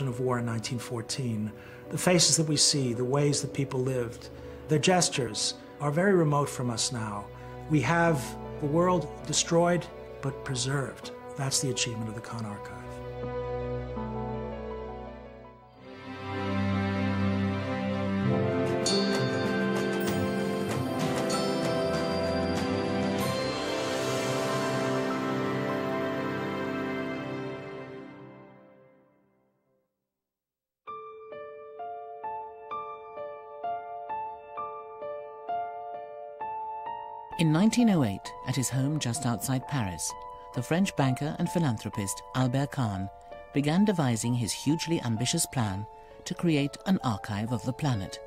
of war in 1914. The faces that we see, the ways that people lived, their gestures are very remote from us now. We have the world destroyed but preserved. That's the achievement of the Kahn archive. In 1908, at his home just outside Paris, the French banker and philanthropist Albert Kahn began devising his hugely ambitious plan to create an archive of the planet.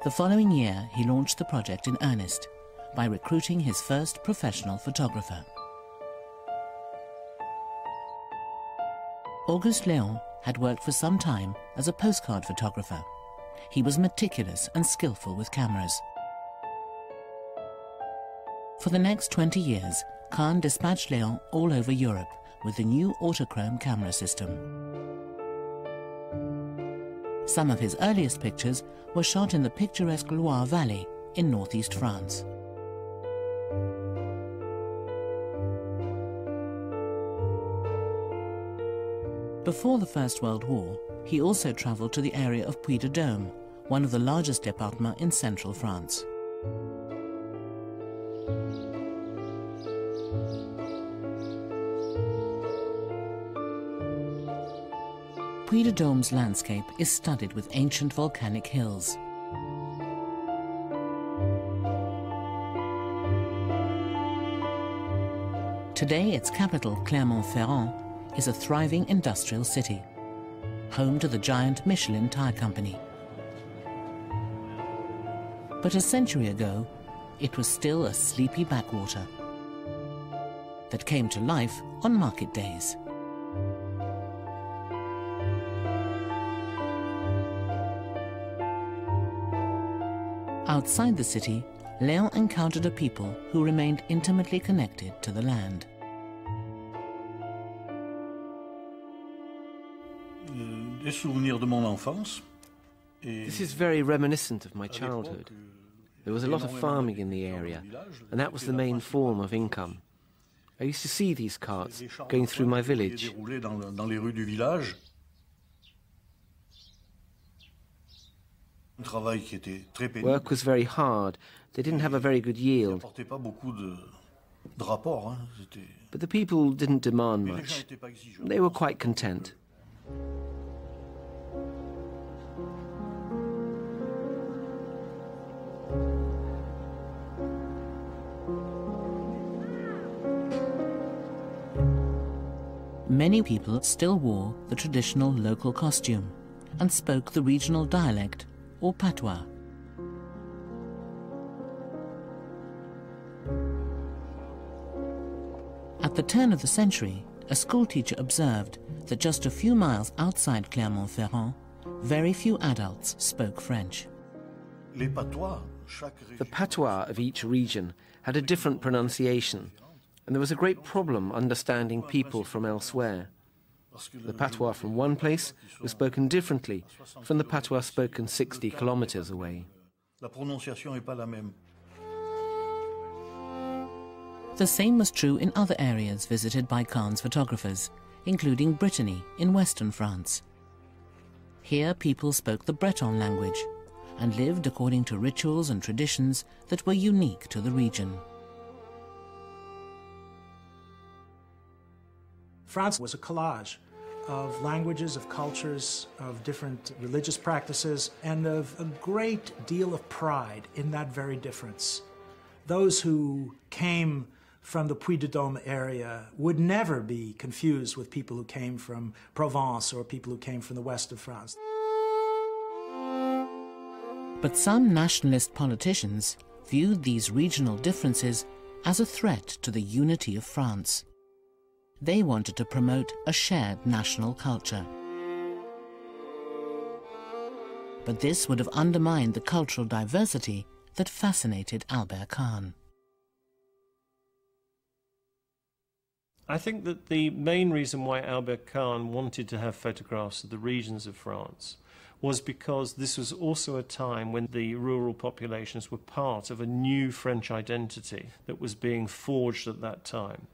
The following year, he launched the project in earnest by recruiting his first professional photographer. Auguste Léon had worked for some time as a postcard photographer. He was meticulous and skillful with cameras. For the next 20 years, Kahn dispatched Léon all over Europe with the new autochrome camera system. Some of his earliest pictures were shot in the picturesque Loire Valley in northeast France. Before the First World War, he also travelled to the area of Puy-de-Dôme, one of the largest départements in central France. Puy-de-Dôme's landscape is studded with ancient volcanic hills. Today, its capital, Clermont-Ferrand, is a thriving industrial city, home to the giant Michelin tire company. But a century ago, it was still a sleepy backwater that came to life on market days. Outside the city, Léon encountered a people who remained intimately connected to the land. This is very reminiscent of my childhood. There was a lot of farming in the area, and that was the main form of income. I used to see these carts going through my village. Work was very hard. They didn't have a very good yield. But the people didn't demand much. They were quite content. Many people still wore the traditional local costume and spoke the regional dialect or patois. At the turn of the century, a schoolteacher observed that just a few miles outside Clermont-Ferrand, very few adults spoke French. The patois of each region had a different pronunciation, and there was a great problem understanding people from elsewhere. The patois from one place was spoken differently from the patois spoken 60 kilometers away. The same was true in other areas visited by Kahn's photographers, including Brittany in western France. Here people spoke the Breton language and lived according to rituals and traditions that were unique to the region. France was a collage of languages, of cultures, of different religious practices, and of a great deal of pride in that very difference. Those who came from the Puy-de-Dôme area would never be confused with people who came from Provence or people who came from the west of France. But some nationalist politicians viewed these regional differences as a threat to the unity of France. They wanted to promote a shared national culture. But this would have undermined the cultural diversity that fascinated Albert Kahn. I think that the main reason why Albert Kahn wanted to have photographs of the regions of France was because this was also a time when the rural populations were part of a new French identity that was being forged at that time.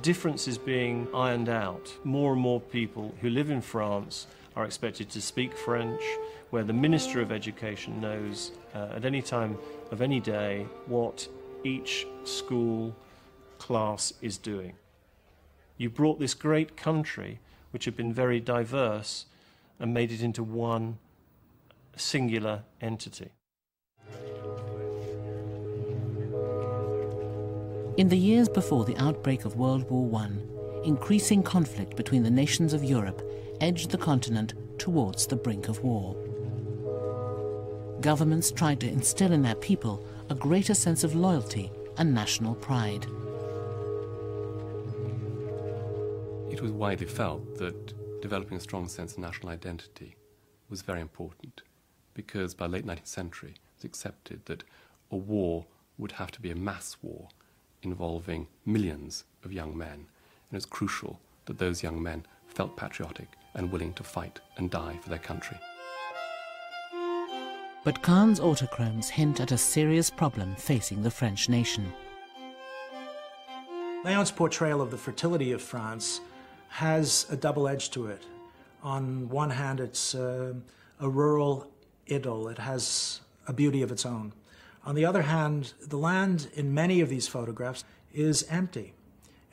Differences being ironed out. More and more people who live in France are expected to speak French, where the Minister of Education knows at any time of any day what each school class is doing. You brought this great country, which had been very diverse, and made it into one singular entity. In the years before the outbreak of World War I, increasing conflict between the nations of Europe edged the continent towards the brink of war. Governments tried to instill in their people a greater sense of loyalty and national pride. It was widely felt that developing a strong sense of national identity was very important, because by the late 19th century it was accepted that a war would have to be a mass war involving millions of young men, and it was crucial that those young men felt patriotic and willing to fight and die for their country. But Kahn's autochromes hint at a serious problem facing the French nation. Léon's portrayal of the fertility of France has a double edge to it. On one hand, it's a rural idyll. It has a beauty of its own. On the other hand, the land in many of these photographs is empty,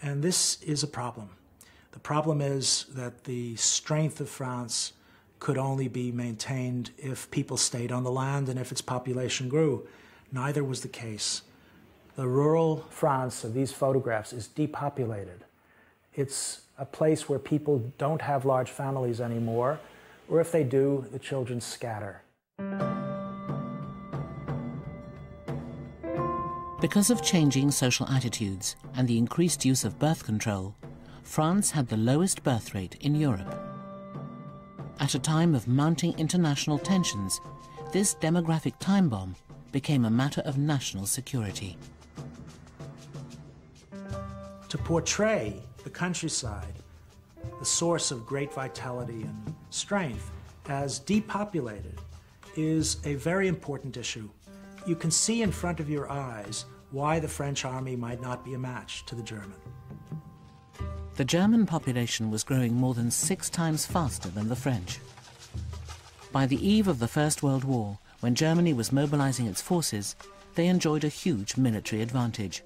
and this is a problem. The problem is that the strength of France could only be maintained if people stayed on the land and if its population grew. Neither was the case. The rural France of these photographs is depopulated. It's a place where people don't have large families anymore, or if they do, the children scatter. Because of changing social attitudes and the increased use of birth control, France had the lowest birth rate in Europe. At a time of mounting international tensions, this demographic time bomb became a matter of national security. To portray the countryside, the source of great vitality and strength, as depopulated is a very important issue. You can see in front of your eyes why the French army might not be a match to the German. The German population was growing more than 6 times faster than the French. By the eve of the First World War, when Germany was mobilizing its forces, they enjoyed a huge military advantage.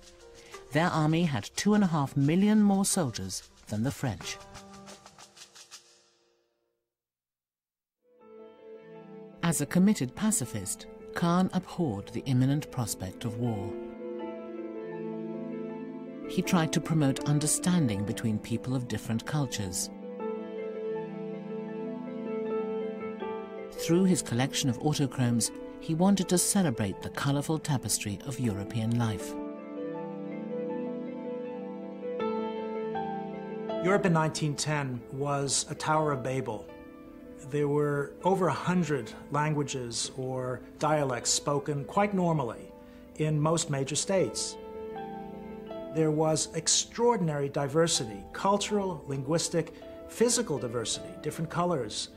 Their army had 2.5 million more soldiers than the French. As a committed pacifist, Kahn abhorred the imminent prospect of war. He tried to promote understanding between people of different cultures. Through his collection of autochromes, he wanted to celebrate the colorful tapestry of European life. Europe in 1910 was a Tower of Babel. There were over 100 languages or dialects spoken quite normally in most major states. There was extraordinary diversity, cultural, linguistic, physical diversity, different colors,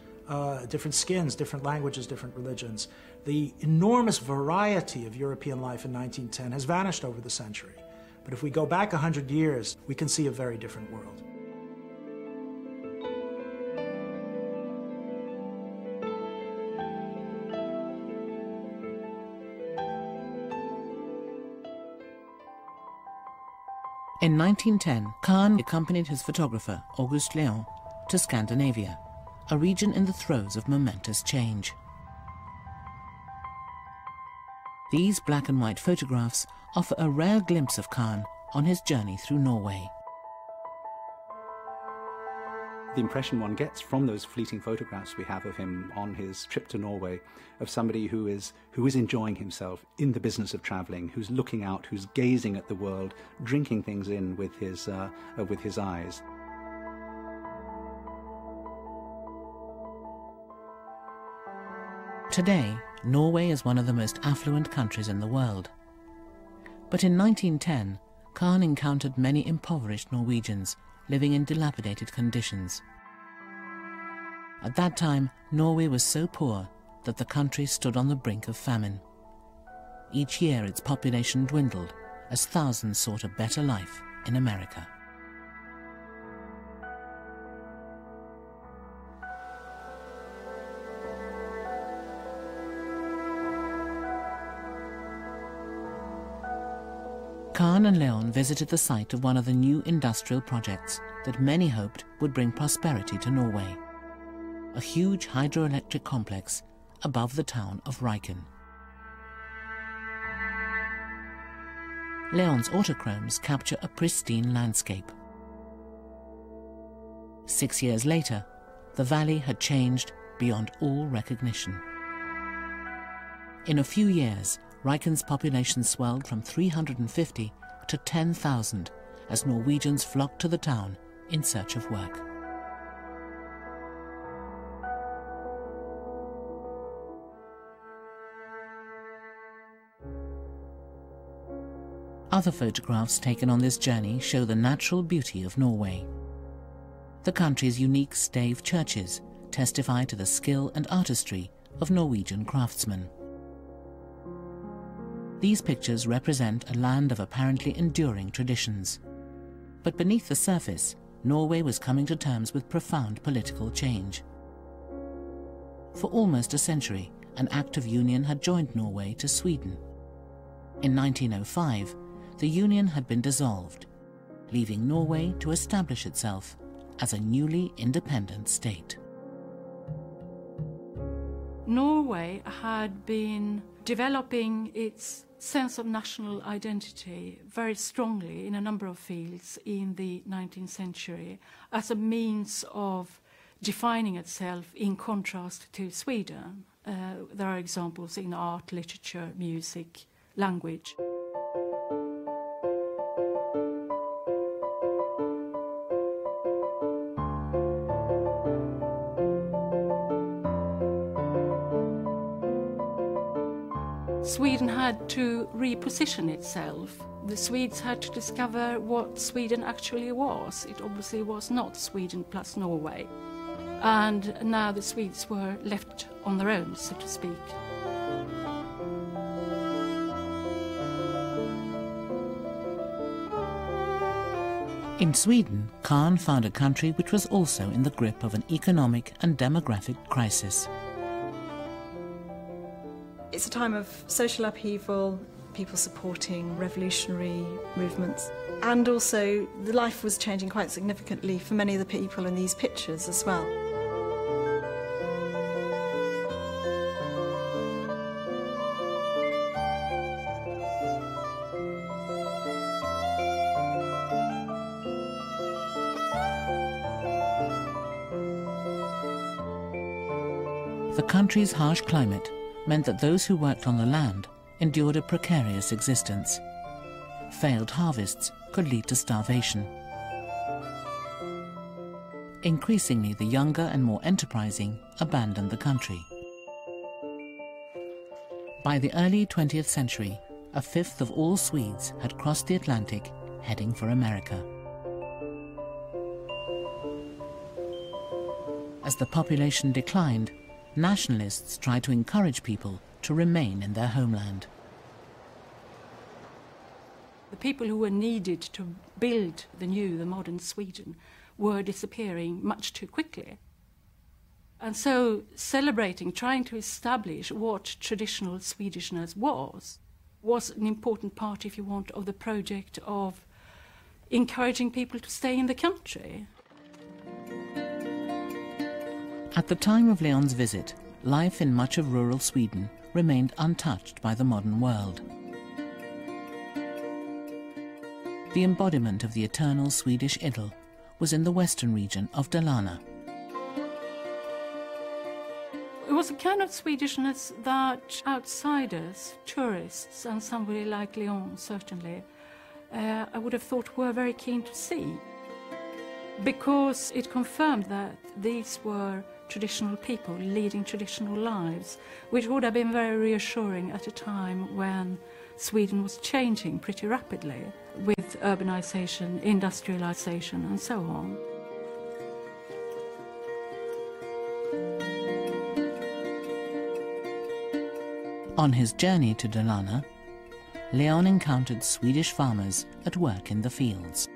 different skins, different languages, different religions. The enormous variety of European life in 1910 has vanished over the century. But if we go back 100 years, we can see a very different world. In 1910, Kahn accompanied his photographer, Auguste Léon, to Scandinavia, a region in the throes of momentous change. These black and white photographs offer a rare glimpse of Kahn on his journey through Norway. The impression one gets from those fleeting photographs we have of him on his trip to Norway, of somebody who is enjoying himself in the business of travelling, who's looking out, who's gazing at the world, drinking things in with his eyes. Today, Norway is one of the most affluent countries in the world. But in 1910, Kahn encountered many impoverished Norwegians living in dilapidated conditions. At that time, Norway was so poor that the country stood on the brink of famine. Each year its population dwindled as thousands sought a better life in America. Kahn and Leon visited the site of one of the new industrial projects that many hoped would bring prosperity to Norway. A huge hydroelectric complex above the town of Rjukan. Leon's autochromes capture a pristine landscape. 6 years later, the valley had changed beyond all recognition. In a few years, Rjukan's population swelled from 350 to 10,000 as Norwegians flocked to the town in search of work. Other photographs taken on this journey show the natural beauty of Norway. The country's unique stave churches testify to the skill and artistry of Norwegian craftsmen. These pictures represent a land of apparently enduring traditions. But beneath the surface, Norway was coming to terms with profound political change. For almost a century, an Act of Union had joined Norway to Sweden. In 1905, the Union had been dissolved, leaving Norway to establish itself as a newly independent state. Norway had been developing its sense of national identity very strongly in a number of fields in the 19th century as a means of defining itself in contrast to Sweden. There are examples in art, literature, music, language. Sweden had to reposition itself. The Swedes had to discover what Sweden actually was. It obviously was not Sweden plus Norway. And now the Swedes were left on their own, so to speak. In Sweden, Kahn found a country which was also in the grip of an economic and demographic crisis. It's a time of social upheaval, people supporting revolutionary movements, and also the life was changing quite significantly for many of the people in these pictures as well. The country's harsh climate meant that those who worked on the land endured a precarious existence. Failed harvests could lead to starvation. Increasingly, the younger and more enterprising abandoned the country. By the early 20th century, a fifth of all Swedes had crossed the Atlantic heading for America. As the population declined, nationalists tried to encourage people to remain in their homeland. The people who were needed to build the modern Sweden were disappearing much too quickly. And so celebrating, trying to establish what traditional Swedishness was an important part, if you want, of the project of encouraging people to stay in the country. At the time of Leon's visit, life in much of rural Sweden remained untouched by the modern world. The embodiment of the eternal Swedish idyll was in the western region of Dalarna. It was a kind of Swedishness that outsiders, tourists, and somebody like Leon certainly, I would have thought were very keen to see, because it confirmed that these were traditional people leading traditional lives, which would have been very reassuring at a time when Sweden was changing pretty rapidly with urbanization, industrialization, and so on. On his journey to Dalarna, Leon encountered Swedish farmers at work in the fields.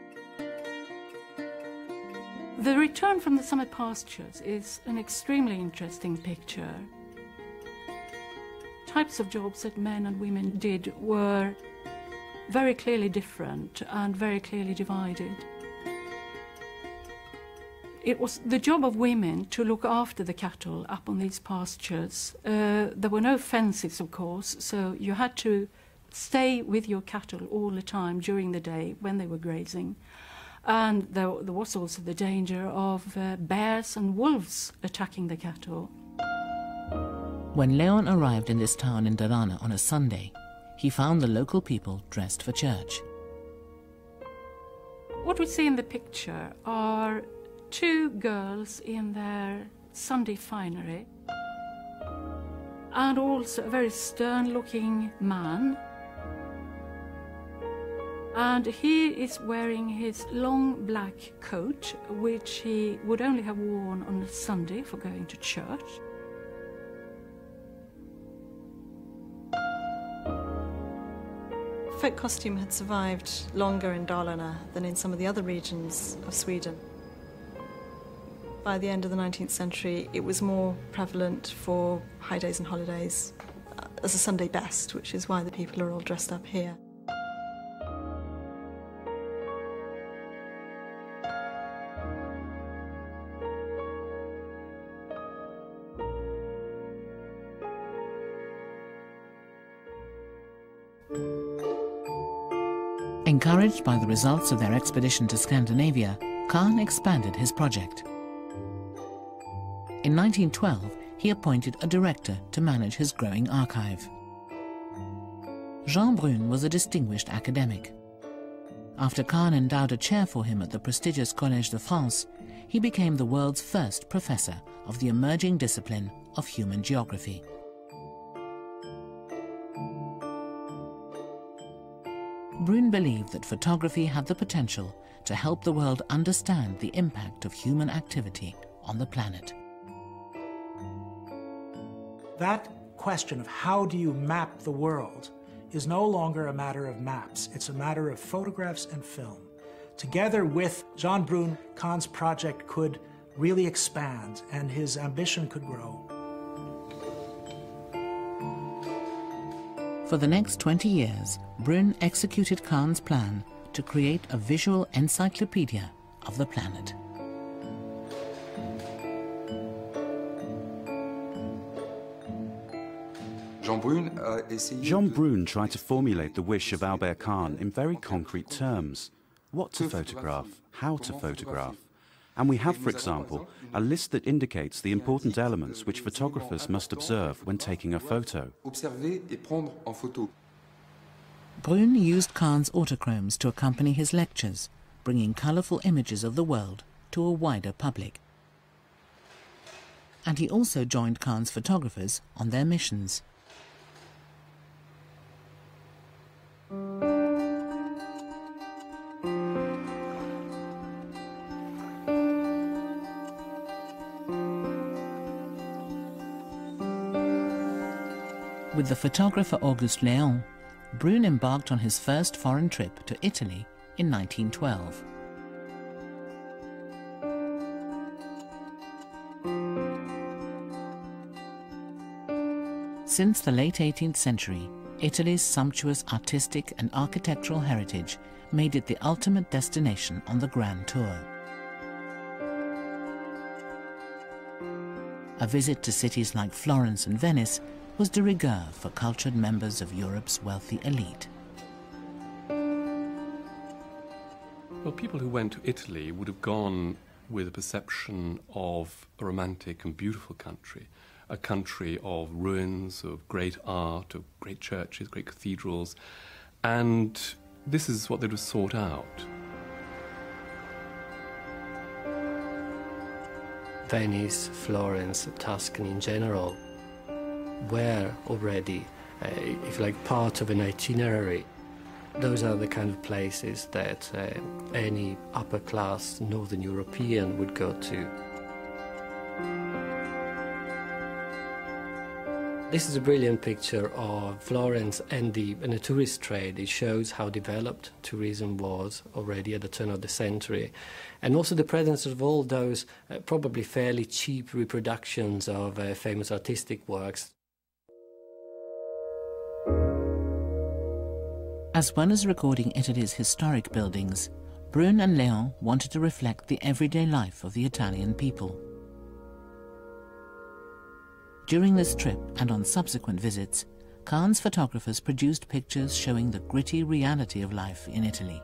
The return from the summer pastures is an extremely interesting picture. Types of jobs that men and women did were very clearly different and very clearly divided. It was the job of women to look after the cattle up on these pastures. There were no fences, of course, so you had to stay with your cattle all the time during the day when they were grazing. And there was also the danger of bears and wolves attacking the cattle. When Leon arrived in this town in Dalarna on a Sunday, he found the local people dressed for church. What we see in the picture are two girls in their Sunday finery, and also a very stern-looking man. And he is wearing his long black coat, which he would only have worn on a Sunday for going to church. Folk costume had survived longer in Dalarna than in some of the other regions of Sweden. By the end of the 19th century, it was more prevalent for high days and holidays as a Sunday best, which is why the people are all dressed up here. Encouraged by the results of their expedition to Scandinavia, Kahn expanded his project. In 1912, he appointed a director to manage his growing archive. Jean Brun was a distinguished academic. After Kahn endowed a chair for him at the prestigious Collège de France, he became the world's first professor of the emerging discipline of human geography. Brun believed that photography had the potential to help the world understand the impact of human activity on the planet. That question of how do you map the world is no longer a matter of maps. It's a matter of photographs and film. Together with Jean Brun, Kahn's project could really expand and his ambition could grow. For the next 20 years, Brun executed Kahn's plan to create a visual encyclopedia of the planet. Jean Brun tried to formulate the wish of Albert Kahn in very concrete terms. What to photograph, how to photograph. And we have, for example, a list that indicates the important elements which photographers must observe when taking a photo. Brun used Kahn's autochromes to accompany his lectures, bringing colourful images of the world to a wider public. And he also joined Kahn's photographers on their missions. With the photographer Auguste Léon, Brun embarked on his first foreign trip to Italy in 1912. Since the late 18th century, Italy's sumptuous artistic and architectural heritage made it the ultimate destination on the Grand Tour. A visit to cities like Florence and Venice was de rigueur for cultured members of Europe's wealthy elite. Well, people who went to Italy would have gone with a perception of a romantic and beautiful country, a country of ruins, of great art, of great churches, great cathedrals, and this is what they would have sought out. Venice, Florence, Tuscany in general were already if you like, part of an itinerary. Those are the kind of places that any upper-class Northern European would go to. This is a brilliant picture of Florence and the tourist trade. It shows how developed tourism was already at the turn of the century, and also the presence of all those probably fairly cheap reproductions of famous artistic works. As well as recording Italy's historic buildings, Brun and Léon wanted to reflect the everyday life of the Italian people. During this trip and on subsequent visits, Kahn's photographers produced pictures showing the gritty reality of life in Italy.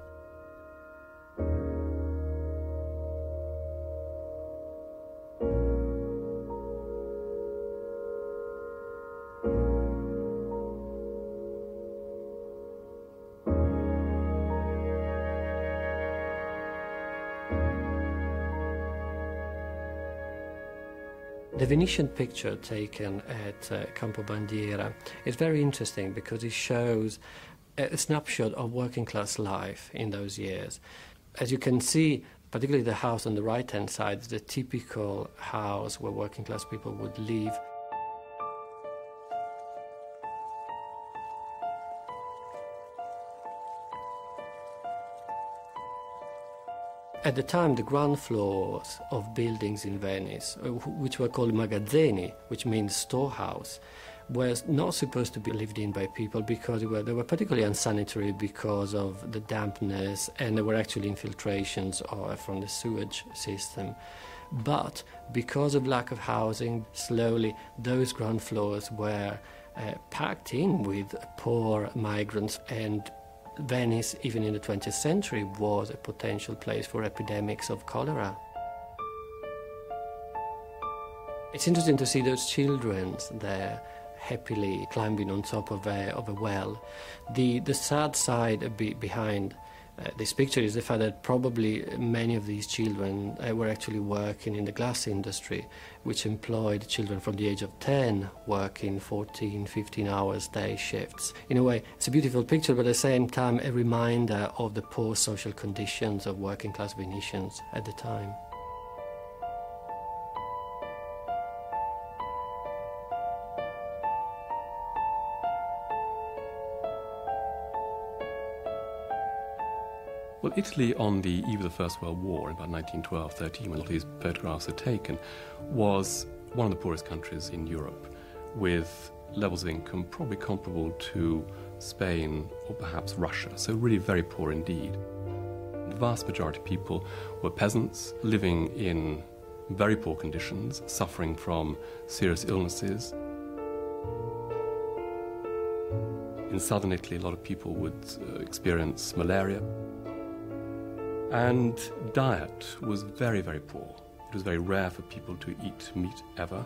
The Venetian picture taken at Campo Bandiera is very interesting because it shows a snapshot of working class life in those years. As you can see, particularly the house on the right-hand side is the typical house where working class people would live. At the time, the ground floors of buildings in Venice, which were called magazzini, which means storehouse, were not supposed to be lived in by people because they were particularly unsanitary because of the dampness, and there were actually infiltrations from the sewage system. But because of lack of housing, slowly those ground floors were packed in with poor migrants, and Venice, even in the 20th century, was a potential place for epidemics of cholera. It's interesting to see those children there happily climbing on top of a well. The sad side behind this picture is the fact that probably many of these children were actually working in the glass industry, which employed children from the age of 10 working 14, 15 hours day shifts. In a way, it's a beautiful picture, but at the same time a reminder of the poor social conditions of working class Venetians at the time. Well, Italy on the eve of the First World War, in about 1912-13, when a lot of these photographs are taken, was one of the poorest countries in Europe, with levels of income probably comparable to Spain or perhaps Russia, so really very poor indeed. The vast majority of people were peasants living in very poor conditions, suffering from serious illnesses. In southern Italy, a lot of people would experience malaria. And diet was very, very poor. It was very rare for people to eat meat ever,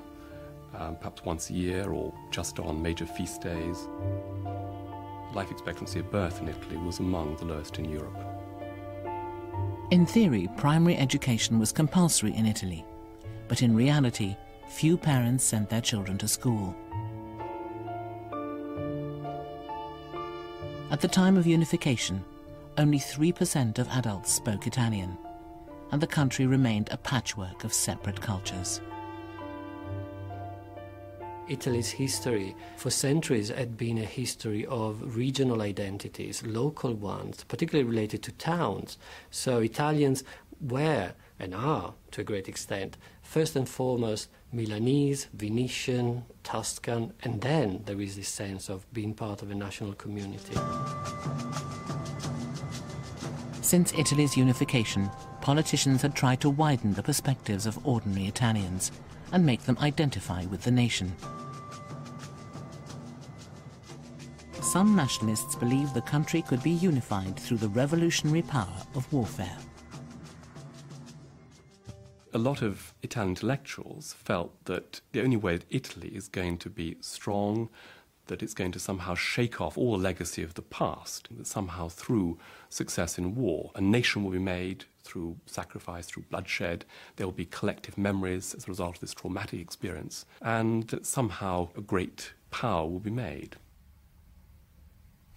perhaps once a year or just on major feast days. Life expectancy at birth in Italy was among the lowest in Europe. In theory, primary education was compulsory in Italy, but in reality, few parents sent their children to school. At the time of unification, only 3% of adults spoke Italian, and the country remained a patchwork of separate cultures. Italy's history for centuries had been a history of regional identities, local ones, particularly related to towns. So Italians were, and are to a great extent, first and foremost Milanese, Venetian, Tuscan, and then there is this sense of being part of a national community. Since Italy's unification, politicians had tried to widen the perspectives of ordinary Italians and make them identify with the nation. Some nationalists believed the country could be unified through the revolutionary power of warfare. A lot of Italian intellectuals felt that the only way that Italy is going to be strong, that it's going to somehow shake off all the legacy of the past, that somehow through success in war, a nation will be made through sacrifice, through bloodshed, there will be collective memories as a result of this traumatic experience, and that somehow a great power will be made.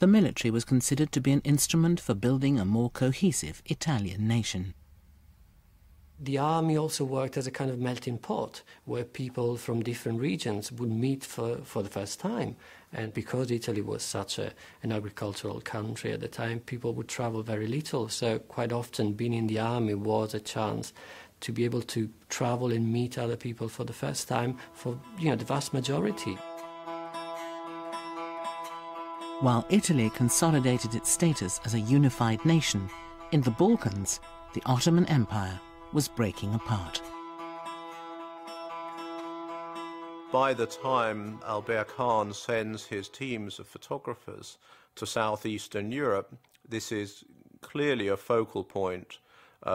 the military was considered to be an instrument for building a more cohesive Italian nation. The army also worked as a kind of melting pot where people from different regions would meet for the first time. And because Italy was such an agricultural country at the time, people would travel very little. So quite often being in the army was a chance to be able to travel and meet other people for the first time for, the vast majority. While Italy consolidated its status as a unified nation, in the Balkans, the Ottoman Empire was breaking apart. By the time Kahn sends his teams of photographers to southeastern Europe, this is clearly a focal point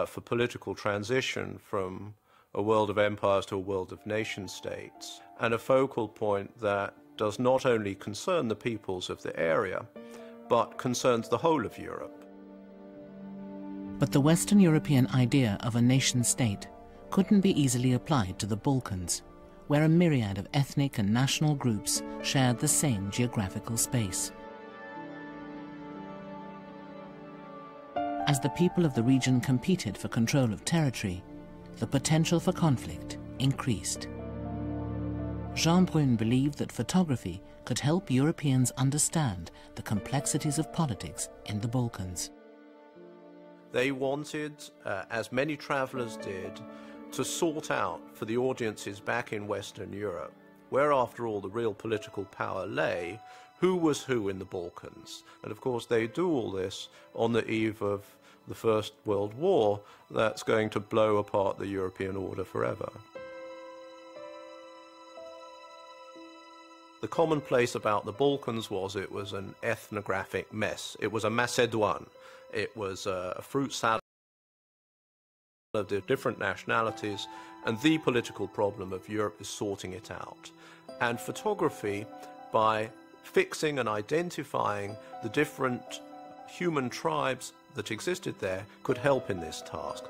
for political transition from a world of empires to a world of nation-states, and a focal point that does not only concern the peoples of the area, but concerns the whole of Europe. But the Western European idea of a nation-state couldn't be easily applied to the Balkans, where a myriad of ethnic and national groups shared the same geographical space. As the people of the region competed for control of territory, the potential for conflict increased. Jean Brun believed that photography could help Europeans understand the complexities of politics in the Balkans. They wanted, as many travelers did, to sort out for the audiences back in Western Europe, where after all the real political power lay, who was who in the Balkans. And of course they do all this on the eve of the First World War that's going to blow apart the European order forever. The commonplace about the Balkans was it was an ethnographic mess. It was a Macedon. It was a fruit salad of the different nationalities, and the political problem of Europe is sorting it out. And photography, by fixing and identifying the different human tribes that existed there, could help in this task.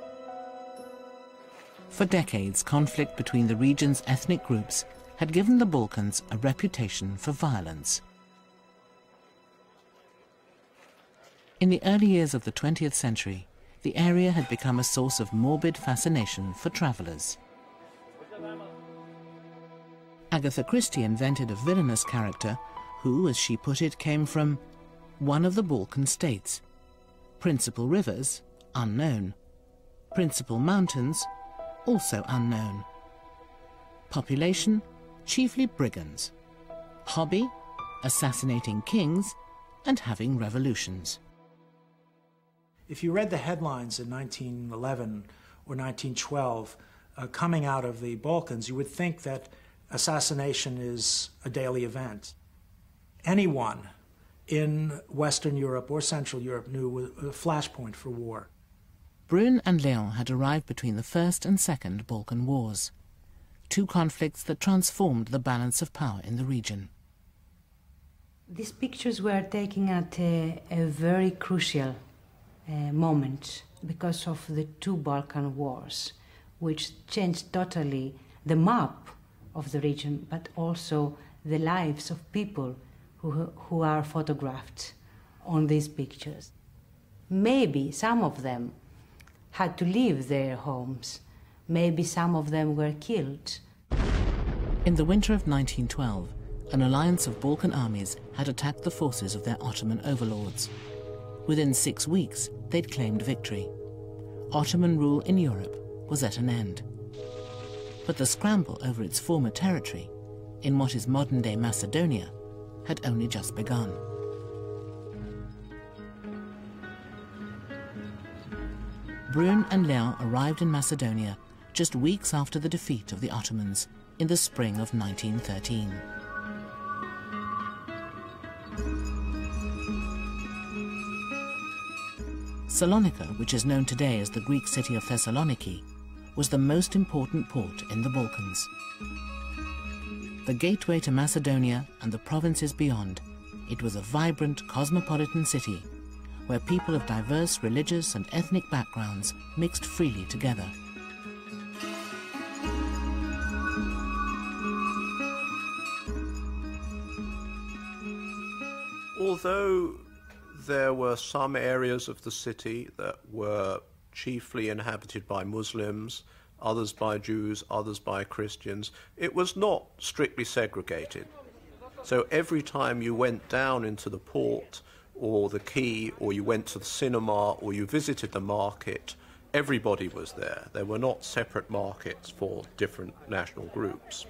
For decades, conflict between the region's ethnic groups had given the Balkans a reputation for violence. In the early years of the 20th century, the area had become a source of morbid fascination for travellers. Agatha Christie invented a villainous character who, as she put it, came from one of the Balkan states. Principal rivers, unknown. Principal mountains, also unknown. Population, chiefly brigands. Hobby, assassinating kings and having revolutions. If you read the headlines in 1911 or 1912 coming out of the Balkans, you would think that assassination is a daily event. Anyone in Western Europe or Central Europe knew a flashpoint for war. Brun and Léon had arrived between the First and Second Balkan Wars, two conflicts that transformed the balance of power in the region. These pictures were taken at a very crucial moment because of the two Balkan Wars, which changed totally the map of the region, but also the lives of people who are photographed on these pictures. Maybe some of them had to leave their homes. Maybe some of them were killed. In the winter of 1912, an alliance of Balkan armies had attacked the forces of their Ottoman overlords. Within 6 weeks, they'd claimed victory. Ottoman rule in Europe was at an end. But the scramble over its former territory, in what is modern-day Macedonia, had only just begun. Brun and Léon arrived in Macedonia just weeks after the defeat of the Ottomans in the spring of 1913. Salonika, which is known today as the Greek city of Thessaloniki, was the most important port in the Balkans. The gateway to Macedonia and the provinces beyond, it was a vibrant cosmopolitan city where people of diverse religious and ethnic backgrounds mixed freely together. Although There were some areas of the city that were chiefly inhabited by Muslims, others by Jews, others by Christians. It was not strictly segregated. So every time you went down into the port or the quay, or you went to the cinema, or you visited the market, everybody was there. There were not separate markets for different national groups.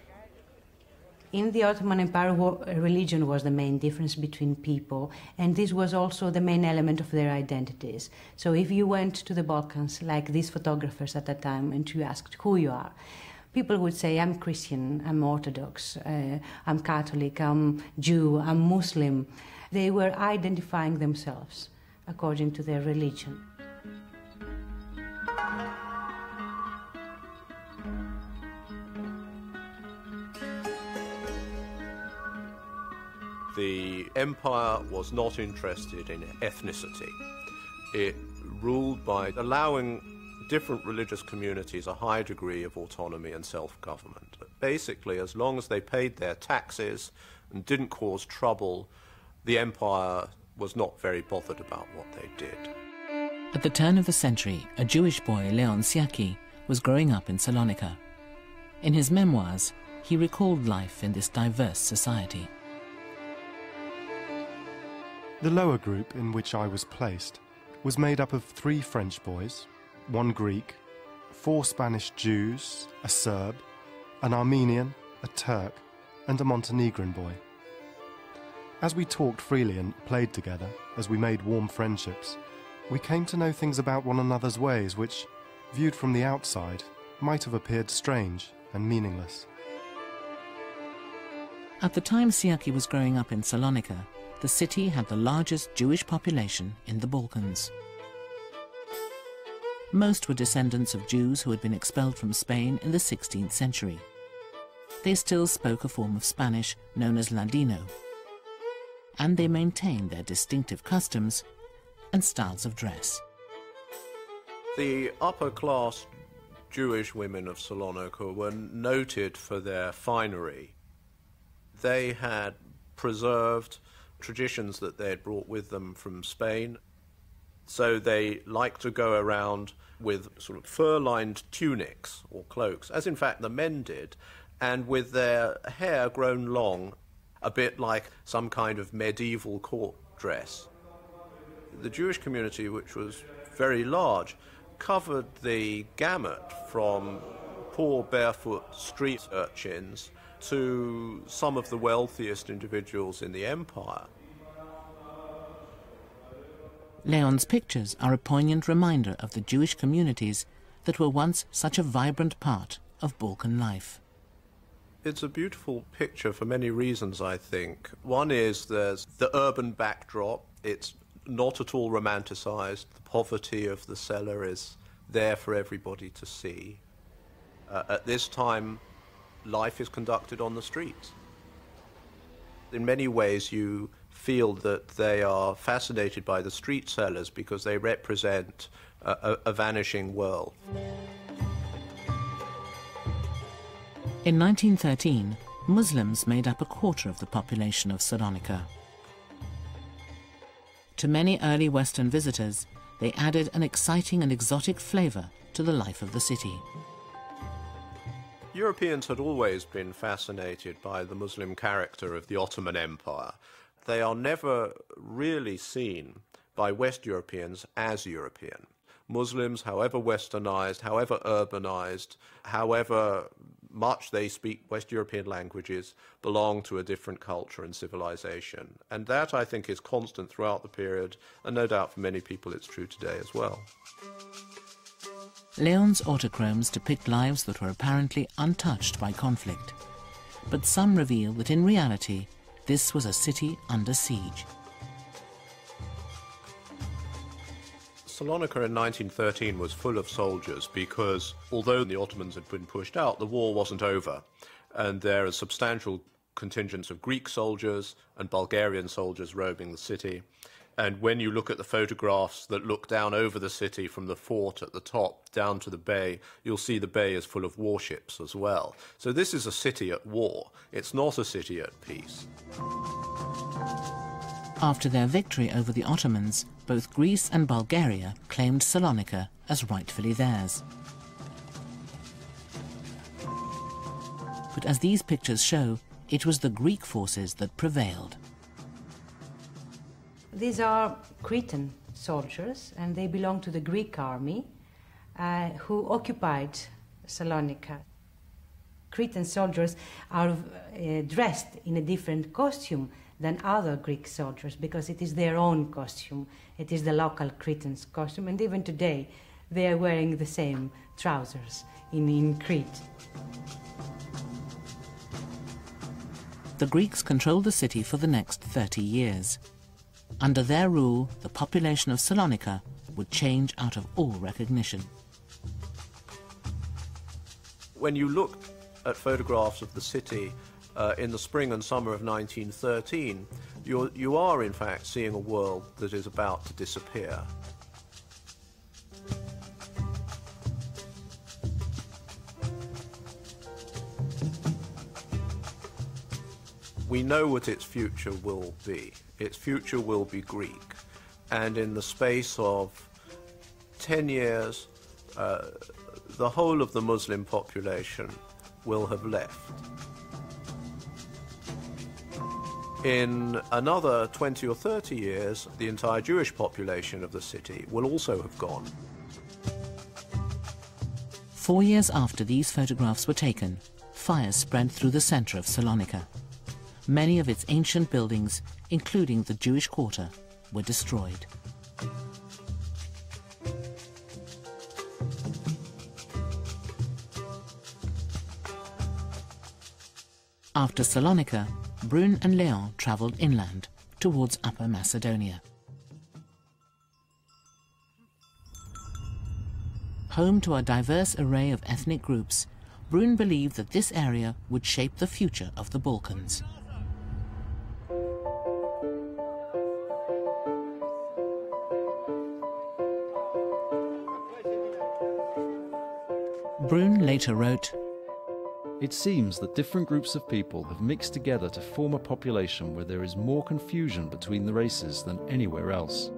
In the Ottoman Empire, religion was the main difference between people, and this was also the main element of their identities. So if you went to the Balkans, like these photographers at that time, and you asked who you are, people would say, I'm Christian, I'm Orthodox, I'm Catholic, I'm Jew, I'm Muslim. They were identifying themselves according to their religion. The empire was not interested in ethnicity. It ruled by allowing different religious communities a high degree of autonomy and self-government. Basically, as long as they paid their taxes and didn't cause trouble, the empire was not very bothered about what they did. At the turn of the century, a Jewish boy, Leon Siaki, was growing up in Salonika. In his memoirs, he recalled life in this diverse society. The lower group in which I was placed was made up of 3 French boys, 1 Greek, 4 Spanish Jews, a Serb, an Armenian, a Turk, and a Montenegrin boy. As we talked freely and played together, as we made warm friendships, we came to know things about one another's ways which, viewed from the outside, might have appeared strange and meaningless. At the time Siaki was growing up in Salonika, the city had the largest Jewish population in the Balkans. Most were descendants of Jews who had been expelled from Spain in the 16th century. They still spoke a form of Spanish known as Ladino, and they maintained their distinctive customs and styles of dress. The upper-class Jewish women of Salonika were noted for their finery. They had preserved traditions that they had brought with them from Spain. So they liked to go around with sort of fur-lined tunics or cloaks, as in fact the men did, and with their hair grown long, a bit like some kind of medieval court dress. The Jewish community, which was very large, covered the gamut from poor barefoot street urchins to some of the wealthiest individuals in the empire. Leon's pictures are a poignant reminder of the Jewish communities that were once such a vibrant part of Balkan life. It's a beautiful picture for many reasons, I think. One is there's the urban backdrop. It's not at all romanticized. The poverty of the cellar is there for everybody to see. At this time, life is conducted on the streets. In many ways, you feel that they are fascinated by the street sellers because they represent a vanishing world. In 1913, Muslims made up a quarter of the population of Salonika. To many early Western visitors, they added an exciting and exotic flavor to the life of the city. Europeans had always been fascinated by the Muslim character of the Ottoman Empire. They are never really seen by West Europeans as European. Muslims, however westernized, however urbanized, however much they speak West European languages, belong to a different culture and civilization. And that, I think, is constant throughout the period, and no doubt for many people it's true today as well. Leon's autochromes depict lives that were apparently untouched by conflict, but some reveal that in reality this was a city under siege. Salonika in 1913 was full of soldiers because, although the Ottomans had been pushed out, the war wasn't over, and there are substantial contingents of Greek soldiers and Bulgarian soldiers roaming the city. And when you look at the photographs that look down over the city from the fort at the top down to the bay, you'll see the bay is full of warships as well. So this is a city at war. It's not a city at peace. After their victory over the Ottomans, both Greece and Bulgaria claimed Salonika as rightfully theirs. But as these pictures show, it was the Greek forces that prevailed. These are Cretan soldiers, and they belong to the Greek army who occupied Salonika. Cretan soldiers are dressed in a different costume than other Greek soldiers because it is their own costume. It is the local Cretan's costume, and even today they are wearing the same trousers in Crete. The Greeks controlled the city for the next 30 years. Under their rule, the population of Salonika would change out of all recognition. When you look at photographs of the city in the spring and summer of 1913, you are in fact seeing a world that is about to disappear. We know what its future will be. Its future will be Greek. And in the space of 10 years, the whole of the Muslim population will have left. In another 20 or 30 years, the entire Jewish population of the city will also have gone. 4 years after these photographs were taken, fires spread through the center of Salonika. Many of its ancient buildings, including the Jewish quarter, were destroyed. After Salonika, Brune and Leon travelled inland towards Upper Macedonia. Home to a diverse array of ethnic groups, Brune believed that this area would shape the future of the Balkans. Brune later wrote, "It seems that different groups of people have mixed together to form a population where there is more confusion between the races than anywhere else.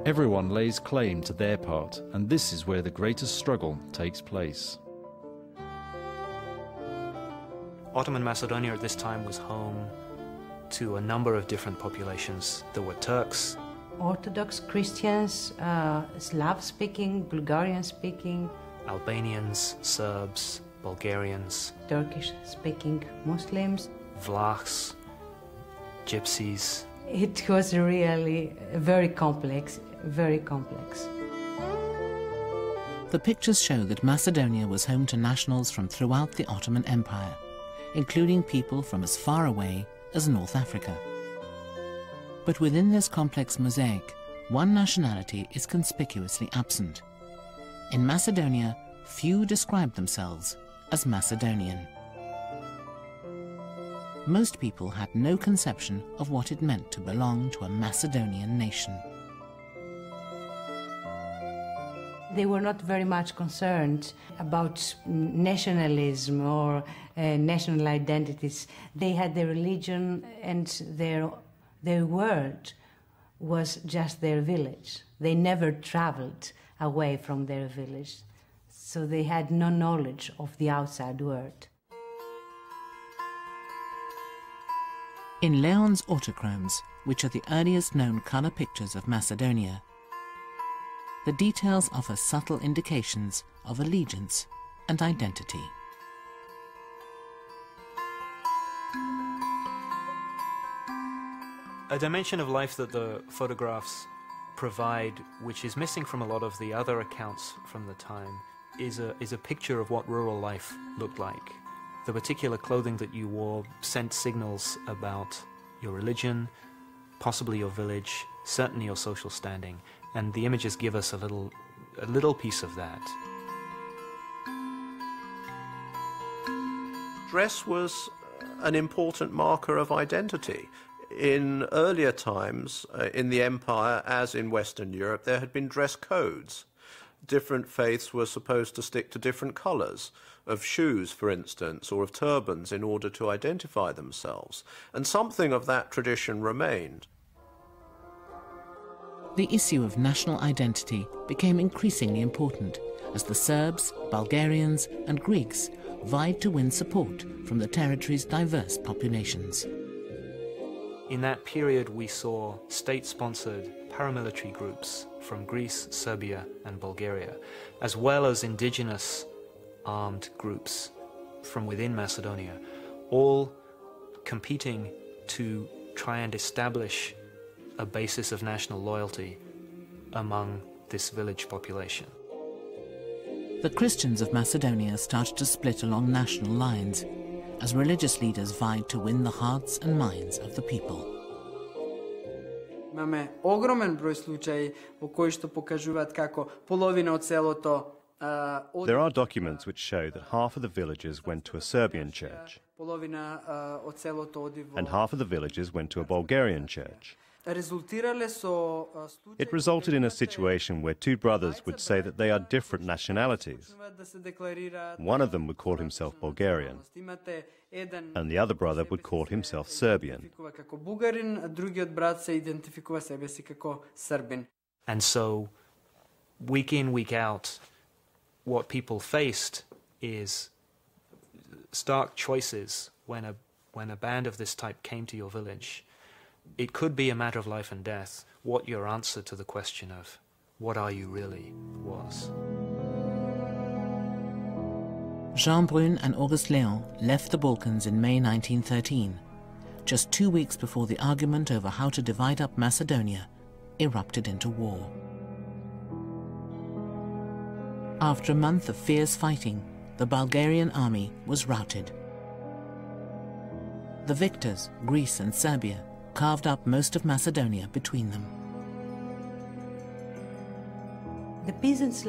Everyone lays claim to their part, and this is where the greatest struggle takes place." Ottoman Macedonia at this time was home to a number of different populations. There were Turks, Orthodox Christians, Slav-speaking, Bulgarian-speaking, Albanians, Serbs, Bulgarians, Turkish-speaking Muslims, Vlachs, Gypsies. It was really very complex, very complex. The pictures show that Macedonia was home to nationals from throughout the Ottoman Empire, including people from as far away as North Africa. But within this complex mosaic, one nationality is conspicuously absent. In Macedonia, few describe themselves as Macedonian. Most people had no conception of what it meant to belong to a Macedonian nation. They were not very much concerned about nationalism or national identities. They had their religion, and their world was just their village. They never traveled away from their village, so they had no knowledge of the outside world. In Leon's autochromes, which are the earliest known colour pictures of Macedonia, the details offer subtle indications of allegiance and identity. A dimension of life that the photographs provide, which is missing from a lot of the other accounts from the time, is a picture of what rural life looked like. The particular clothing that you wore sent signals about your religion, possibly your village, certainly your social standing, and the images give us a little piece of that. Dress was an important marker of identity. In earlier times, in the Empire, as in Western Europe, there had been dress codes. different faiths were supposed to stick to different colours of shoes, for instance, or of turbans in order to identify themselves. And something of that tradition remained. The issue of national identity became increasingly important as the Serbs, Bulgarians and Greeks vied to win support from the territory's diverse populations. In that period, we saw state-sponsored paramilitary groups from Greece, Serbia and Bulgaria, as well as indigenous armed groups from within Macedonia, all competing to try and establish a basis of national loyalty among this village population. The Christians of Macedonia started to split along national lines as religious leaders vied to win the hearts and minds of the people. Имаме огромен број случаи во кои што покажуваат како половина од селото. There are documents which show that half of the villagers went to a Serbian church and half of the villagers went to a Bulgarian church. It resulted in a situation where two brothers would say that they are different nationalities. One of them would call himself Bulgarian, and the other brother would call himself Serbian. And so, week in, week out, what people faced is stark choices when a band of this type came to your village. It could be a matter of life and death, what your answer to the question of, what are you really, was. Jean Brun and Auguste Léon left the Balkans in May 1913, just 2 weeks before the argument over how to divide up Macedonia erupted into war. After a month of fierce fighting, the Bulgarian army was routed. The victors, Greece and Serbia, carved up most of Macedonia between them. The peasants'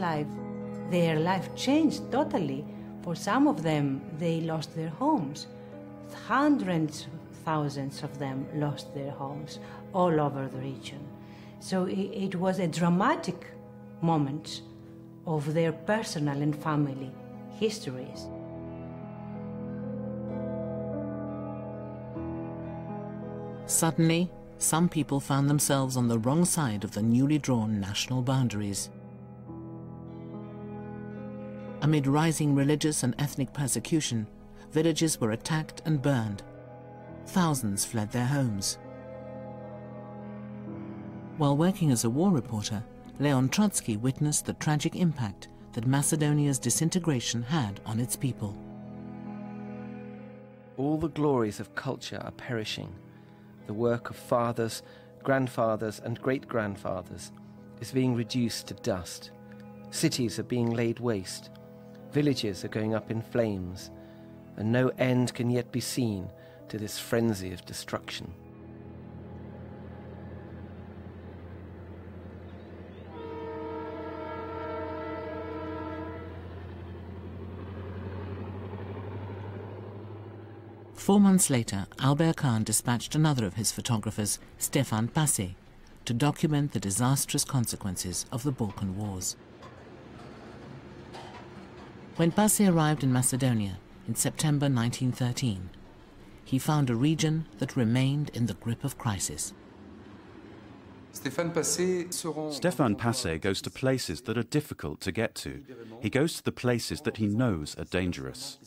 their life changed totally. For some of them, they lost their homes. Hundreds, thousands of them lost their homes all over the region. So it was a dramatic moment of their personal and family histories. Suddenly, some people found themselves on the wrong side of the newly drawn national boundaries. Amid rising religious and ethnic persecution, villages were attacked and burned. Thousands fled their homes. While working as a war reporter, Leon Trotsky witnessed the tragic impact that Macedonia's disintegration had on its people. All the glories of culture are perishing. The work of fathers, grandfathers and great-grandfathers is being reduced to dust. Cities are being laid waste. Villages are going up in flames, and no end can yet be seen to this frenzy of destruction. Four months later, Albert Kahn dispatched another of his photographers, Stefan Passé, to document the disastrous consequences of the Balkan Wars. When Passé arrived in Macedonia in September 1913, he found a region that remained in the grip of crisis. Stefan Passé goes to places that are difficult to get to. He goes to the places that he knows are dangerous.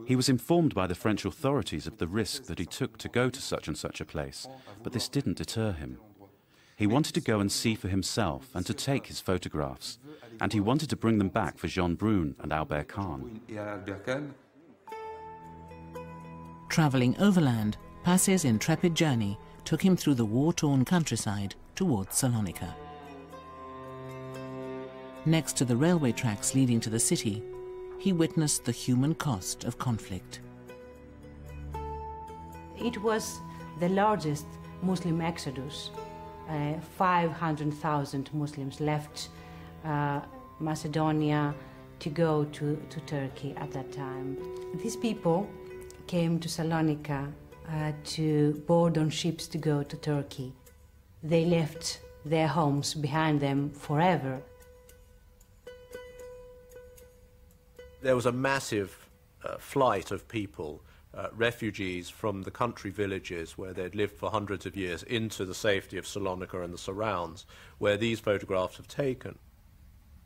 He was informed by the French authorities of the risk that he took to go to such and such a place, but this didn't deter him. He wanted to go and see for himself and to take his photographs, and he wanted to bring them back for Jean Brun and Albert Kahn. Travelling overland, Passé's intrepid journey took him through the war-torn countryside towards Salonika. Next to the railway tracks leading to the city, he witnessed the human cost of conflict. It was the largest Muslim exodus. 500,000 Muslims left Macedonia to go to Turkey at that time. These people came to Salonika to board on ships to go to Turkey. They left their homes behind them forever. There was a massive flight of people, refugees from the country villages where they'd lived for hundreds of years into the safety of Salonika and the surrounds, where these photographs have taken.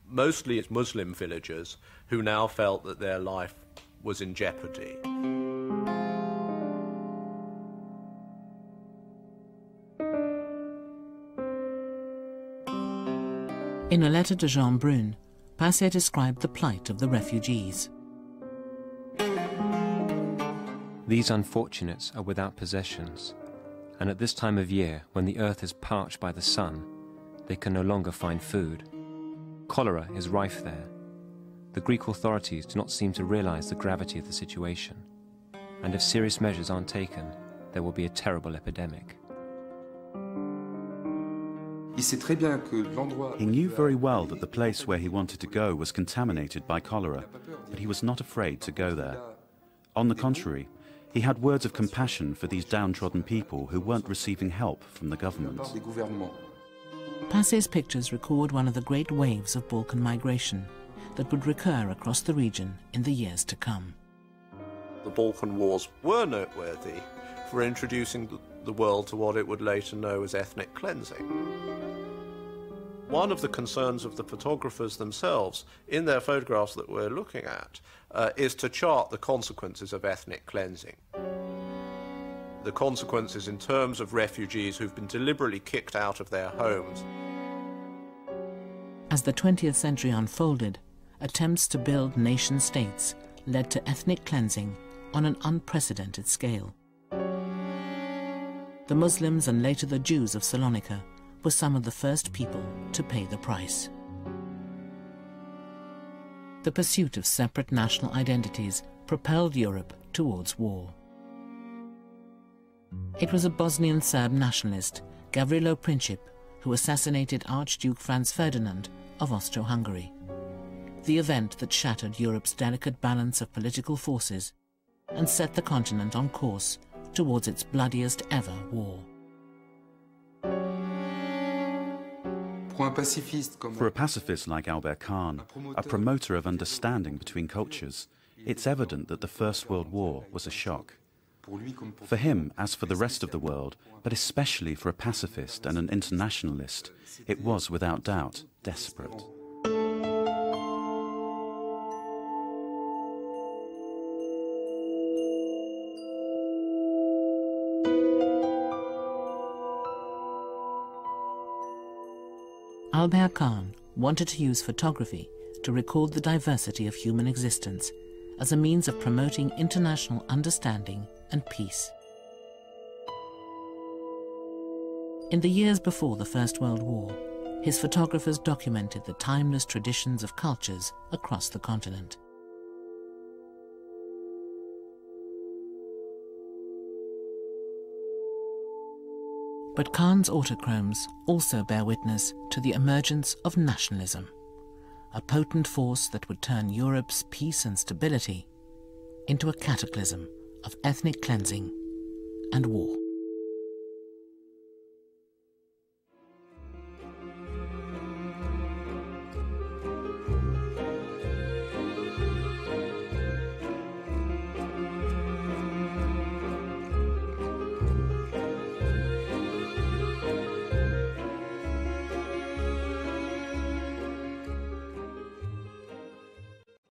Mostly it's Muslim villagers who now felt that their life was in jeopardy. In a letter to Jean Brun, Passé described the plight of the refugees. These unfortunates are without possessions, and at this time of year, when the earth is parched by the sun, they can no longer find food. Cholera is rife there. The Greek authorities do not seem to realize the gravity of the situation, and if serious measures aren't taken, there will be a terrible epidemic. He knew very well that the place where he wanted to go was contaminated by cholera, but he was not afraid to go there. On the contrary, he had words of compassion for these downtrodden people who weren't receiving help from the government. Passé's pictures record one of the great waves of Balkan migration that would recur across the region in the years to come. The Balkan Wars were noteworthy for introducing the world to what it would later know as ethnic cleansing. One of the concerns of the photographers themselves in their photographs that we're looking at is to chart the consequences of ethnic cleansing. The consequences in terms of refugees who've been deliberately kicked out of their homes. As the 20th century unfolded, attempts to build nation-states led to ethnic cleansing on an unprecedented scale. The Muslims and later the Jews of Salonika were some of the first people to pay the price. The pursuit of separate national identities propelled Europe towards war. It was a Bosnian Serb nationalist, Gavrilo Princip, who assassinated Archduke Franz Ferdinand of Austro-Hungary, the event that shattered Europe's delicate balance of political forces and set the continent on course towards its bloodiest ever war. For a pacifist like Albert Kahn, a promoter of understanding between cultures, it's evident that the First World War was a shock. For him, as for the rest of the world, but especially for a pacifist and an internationalist, it was without doubt desperate. Albert Kahn wanted to use photography to record the diversity of human existence as a means of promoting international understanding and peace. In the years before the First World War, his photographers documented the timeless traditions of cultures across the continent. But Kahn's autochromes also bear witness to the emergence of nationalism, a potent force that would turn Europe's peace and stability into a cataclysm of ethnic cleansing and war.